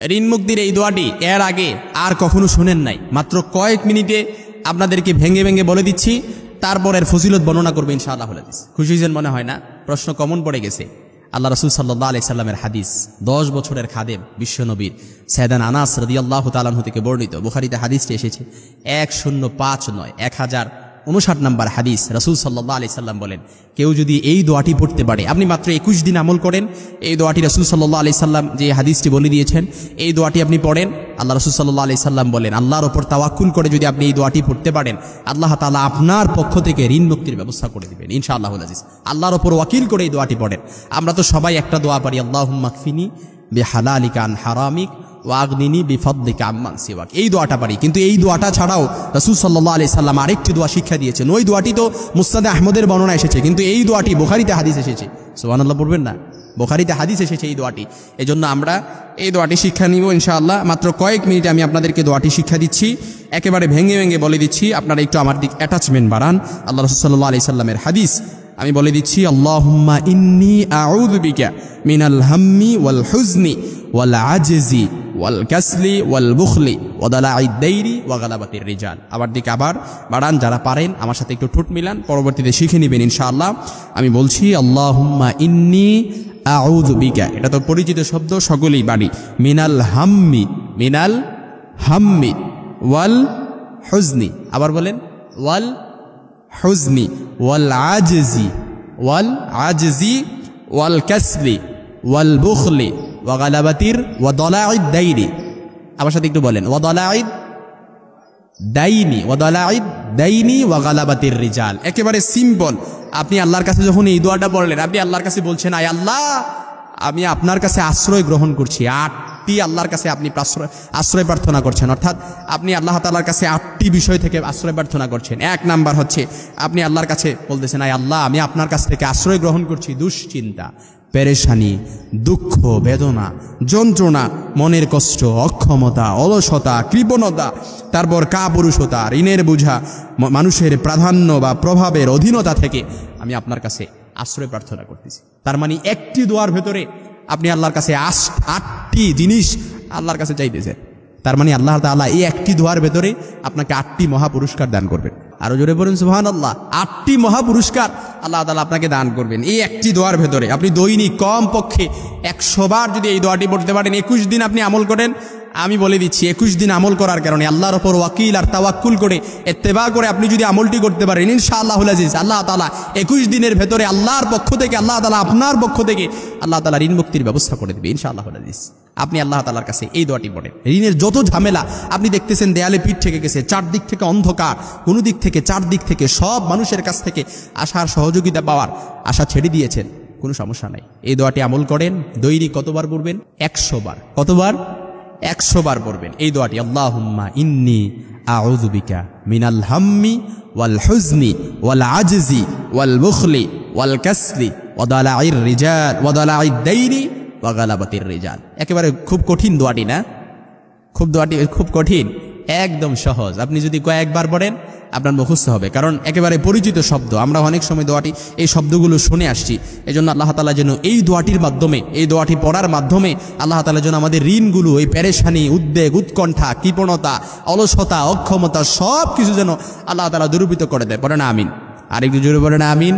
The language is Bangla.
ঋণ মুক্তির এই দোয়াটি এর আগে আর কখনো শুনেন নাই, মাত্র কয়েক মিনিটে আপনাদেরকে ভেঙে ভেঙে বলে দিচ্ছি, তারপর এর ফজিলত বর্ণনা করবে ইনশাআল্লাহ। খুশি হয়েছেন মনে হয় না? প্রশ্ন কমন পড়ে গেছে। আল্লাহ রাসূল সাল্লাল্লাহু আলাইহি সাল্লামের হাদিস, 10 বছরের খাদেম বিশ্বনবীর সাইয়েদানা আনাস রাদিয়াল্লাহু তাআলা আনহু থেকে বর্ণিত, বুখারীতে হাদিসটি এসেছে 1059 নয় 1059 নম্বর হাদিস। রাসূল সাল্লাল্লাহু আলাইহি সাল্লাম বলেন, কেউ যদি এই দোয়াটি পড়তে পারে, আপনি মাত্র 21 দিন আমল করেন, এই দোয়াটি রাসূল সাল্লাল্লাহু আলাইহি সাল্লাম যে হাদিসটি বলে দিয়েছেন, এই দোয়াটি আপনি পড়েন। আল্লাহ রাসূল সাল্লাল্লাহু আলাইহি সাল্লাম বলেন, আল্লাহর ওপর তাওয়াক্কুল করে যদি আপনি এই দোয়াটি পড়তে পারেন, আল্লাহ তাআলা আপনার পক্ষ থেকে ঋণ মুক্তির ব্যবস্থা করে দিবেন ইনশাআল্লাহুল আজিজ। আল্লাহর ওপর ওয়াকিল করে এই দোয়াটি পড়েন। আমরা তো সবাই একটা দোয়া পারি, আল্লাহুম্মা কফিনি বিহালালিকা আন হারামিক ওয়াগনিনি বিফদলিকা আম্মান সিওয়াক, এই দোয়াটা পারি। কিন্তু এই দোয়াটা ছাড়াও রাসূল সাল্লাল্লাহু আলাইহি সাল্লাম আরেকটি দোয়া শিক্ষা দিয়েছেন। ওই দোয়াটি তো মুসনাদ আহমদের বর্ণনা এসেছে, কিন্তু এই দোয়াটি বুখারীতে হাদিস এসেছে। সুবহানাল্লাহ পড়বেন না? বুখারীতে হাদিস এসেছে এই দোয়াটি। এজন্য আমরা এই দোয়াটি শিক্ষা নিব ইনশাআল্লাহ। মাত্র কয়েক মিনিটে আমি আপনাদেরকে দোয়াটি শিক্ষা দিচ্ছি, একেবারে ভেঙে ভেঙে বলে দিচ্ছি। আপনারা একটু আমার দিক অ্যাটাচমেন্ট বাড়ান। আল্লাহ রাসূল সাল্লাল্লাহু আলাইহি সাল্লামের হাদিস আমি বলে দিচ্ছি, আল্লাহুম্মা ইন্নী আউযু বিকা মিনাল হাম্মি ওয়াল হুজনি ওয়াল আজজি ওয়াল কাসলি ওয়াল বুখলি ওয়া দালাঈদ দাইরি ওয়া গালাবাতির রিজাল। আবার দিকে আবার বাড়ান, যারা পারেন আমার সাথে একটু ঠোঁট মিলান, পরবর্তীতে শিখে নেবেন ইনশাআল্লাহ। আমি বলছি, আল্লাহুম্মা ইন্নী আউযু বিকা, এটা তো পরিচিত শব্দ, সকলেই বাড়ি। মিনাল হাম্মি ওয়াল হুজনি, আবার বলেন ওয়াল হুজনি ওয়াল আজজি ওয়াল কাসলি ওয়াল বুখলি ওয়া গালাবাতির ওয়া দালাঈদ দাইরি। আমার সাথে একটু বলেন, ওয়া দালাঈদ দাইনি ওয়া গালাবাতির রিজাল। একেবারে সিম্পল। আপনি আল্লাহর কাছে যখন এই দোয়াটা পড়লেন, আপনি আল্লাহর কাছে বলছেন, আয় আল্লাহ, আমি আপনার কাছে আশ্রয় গ্রহণ করছি। 8টি আল্লাহর কাছে আপনি আশ্রয় প্রার্থনা করছেন, অর্থাৎ আপনি আল্লাহ তাআলার কাছে 8টি বিষয় থেকে আশ্রয় প্রার্থনা করছেন। 1 নাম্বার হচ্ছে আপনি আল্লাহর কাছে বলতেছেন, আয় আল্লাহ, আমি আপনার কাছ থেকে আশ্রয় গ্রহণ করছি দুশ্চিন্তা, পেরেশানি, দুঃখ, বেদনা, যন্ত্রণা, মনের কষ্ট, অক্ষমতা, অলসতা, কৃপণতা, তারপর কাপুরুষতা, ঋণের বোঝা, মানুষের প্রাধান্য বা প্রভাবের অধীনতা থেকে আমি আপনার কাছে আশ্রয় প্রার্থনা করতেছি। তার মানে একটি দোয়ার ভেতরে আপনি আল্লাহর কাছে 8টি জিনিস আল্লাহর কাছে চাইতেছেন। তার মানে আল্লাহ তাআলা এই একটি দোয়ার ভেতরে আপনাকে 8টি মহা পুরস্কার দান করবেন। আরো জোরে বলুন সুবহানাল্লাহ। 8টি মহা পুরস্কার আল্লাহ তাআলা আপনাকে দান করবেন এই একটি দোয়ার ভেতরে। আপনি দৈনিক কম পক্ষে 100 বার যদি এই দোয়াটি পড়তে পারেন, 21 দিন আপনি আমল করেন, আমি বলে দিচ্ছি 21 দিন আমল করার কারণে, আল্লাহর ওপর ওয়াকিল আর তাওয়াক্কুল করে ইত্তেবা করে আপনি যদি আমলটি করতে পারেন, ইনশাআল্লাহুল আজিজ, আল্লাহ তাআলা 21 দিনের ভেতরে আল্লাহর পক্ষ থেকে, আল্লাহ তাআলা আপনার পক্ষ থেকে আল্লাহ তাআলা ঋণ মুক্তির ব্যবস্থা করে দেবে ইনশাআল্লাহুল আজিজ। আপনি আল্লাহ তাআলার কাছে এই দোয়াটি পড়েন। ঋণের যত ঝামেলা আপনি দেখতেছেন, দেয়ালে পিঠ থেকে গেছে, চারদিক থেকে অন্ধকার, কোনো দিক থেকে চারদিক থেকে সব মানুষের কাছ থেকে আশার সহযোগিতা পাওয়ার আশা ছেড়ে দিয়েছেন, কোনো সমস্যা নাই। এই দোয়াটি আমল করেন। দৈনিক কতবার পড়বেন? 100 বার। কতবার? 100 বার পড়বেন এই দোয়াটি। আল্লাহুম্মা ইন্নী আউযু বিকা মিনাল হাম্মি ওয়াল হুজনি ওয়াল আজজি ওয়াল বুখলি ওয়াল কাসলি ওয়া দালাঈদ দাইরি ওয়া গালাবাতির রিজাল। একেবারে খুব কঠিন দোয়াটি না? দোয়াটি খুব কঠিন? একদম সহজ। আপনি যদি কয়েকবার পড়েন আপনার মুখস্থ হবে, কারণ একেবারে পরিচিত শব্দ। আমরা অনেক সময় দোয়াটি, এই শব্দগুলো শুনে আসছি। এজন্য আল্লাহ তাআলা যেন এই দোয়াটির মাধ্যমে, এই দোয়াটি পড়ার মাধ্যমে আল্লাহ তাআলা যেন আমাদের ঋণগুলো, এই পেরেশানি, উদ্বেগ, উৎকণ্ঠা, কৃপণতা, অলসতা, অক্ষমতা সব কিছু যেন আল্লাহ তাআলা দূরীভূত করে দেয়। পড়েন আমিন। আরেকটু জোরে বলেন আমিন।